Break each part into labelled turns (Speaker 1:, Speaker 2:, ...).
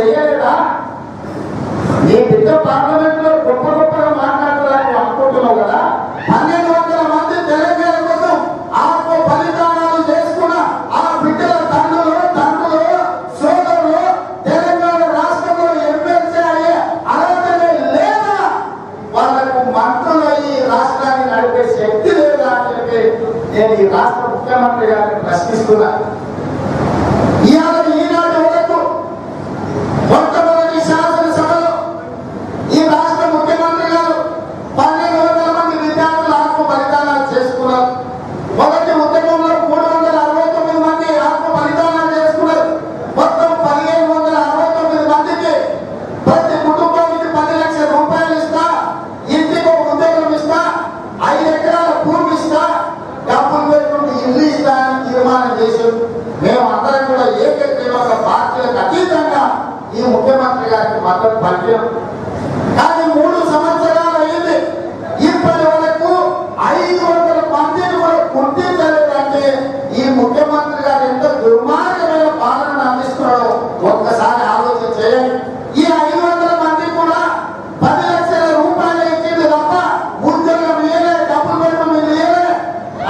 Speaker 1: చేయలేదా? నీ బిడ్డ పార్లమెంట్ లో గొప్ప గొప్పగా మాట్లాడతారని అనుకుంటున్నావు కదా. 1200 మంది తెలంగాణ కోసం ఆత్మ బలిదానాలు చేసుకున్న ఆ బిడ్డల తండ్రులు సోదరులు తెలంగాణ రాష్ట్రంలో ఎమ్మెల్సీ అయ్యే అర్హతనే లేదా? వాళ్లకు మంత్రులు ఈ రాష్ట్రాన్ని నడిపే శక్తి లేదా అని చెప్పి నేను ఈ రాష్ట్ర ముఖ్యమంత్రి గారిని ప్రశ్నిస్తున్నా. ఇవాళ ఈనాటి వరకు మొట్టమొదటి శాసనసభలో ఈ రాష్ట్ర ముఖ్యమంత్రి గారు 1200 మంది విద్యార్థులు ఆత్మ బలిదానాలు చేసుకున్నారు. మొదటి ఉద్యమంలో 369 మంది ఆత్మ బలిదానాలు చేసుకున్నారు. మొత్తం 1569 మందికి ప్రతి కుటుంబానికి 10 లక్షల రూపాయలు ఇస్తా, ఇంటికి ఒక ఉద్యోగం ఇస్తా, 5 ఎకరాల భూమి ఇస్తా, డబ్బులు పెట్టుకుంటూ ఇల్లు ఇస్తా అని తీర్మానం చేశారు. మేము అందరం కూడా ఏకగ్రీవంగా పార్టీలకు అతీతంగా ఈ ముఖ్యమంత్రి గారికి మద్దతు పలికాం. కానీ 3 సంవత్సరాలు అయింది, ఇప్పటి వరకు 500 మందిని కూడా గుర్తించలేదంటే ఈ ముఖ్యమంత్రి గారు ఎంత దుర్మార్గమైన పాలన అందిస్తున్నాడో ఒక్కసారి ఆలోచన చేయండి. ఈ 500 మంది కూడా 10 లక్షల రూపాయలు ఇచ్చింది తప్ప ఉద్యోగం ఇయ్యలే, డబ్బులు పెట్టడం ఇయ్యలే,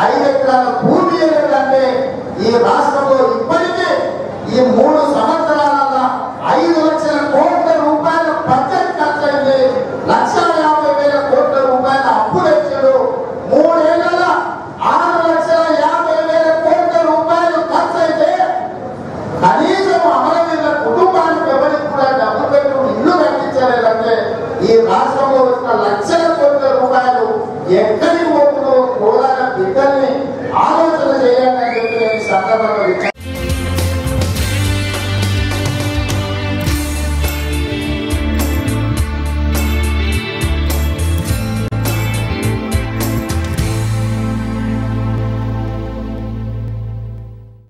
Speaker 1: 5 ఎకరాల భూమి ఇయ్యలేదంటే ఈ రాష్ట్రంలో ఇప్పటికీ ఈ 3 సంవత్సరాల 5 లక్షల కోట్ల రూపాయల బడ్జెట్ ఖర్చు అయింది. 1,50,000 కోట్ల రూపాయల అప్పు తెచ్చాడు. 3 ఏళ్ల 6,50,000 కోట్ల రూపాయలు ఖర్చు అయితే కనీసం అమరవీరుల కుటుంబానికి ఎవరికి కూడా డబ్బు పెట్టి ఇల్లు కట్టించలేదంటే ఈ రాష్ట్ర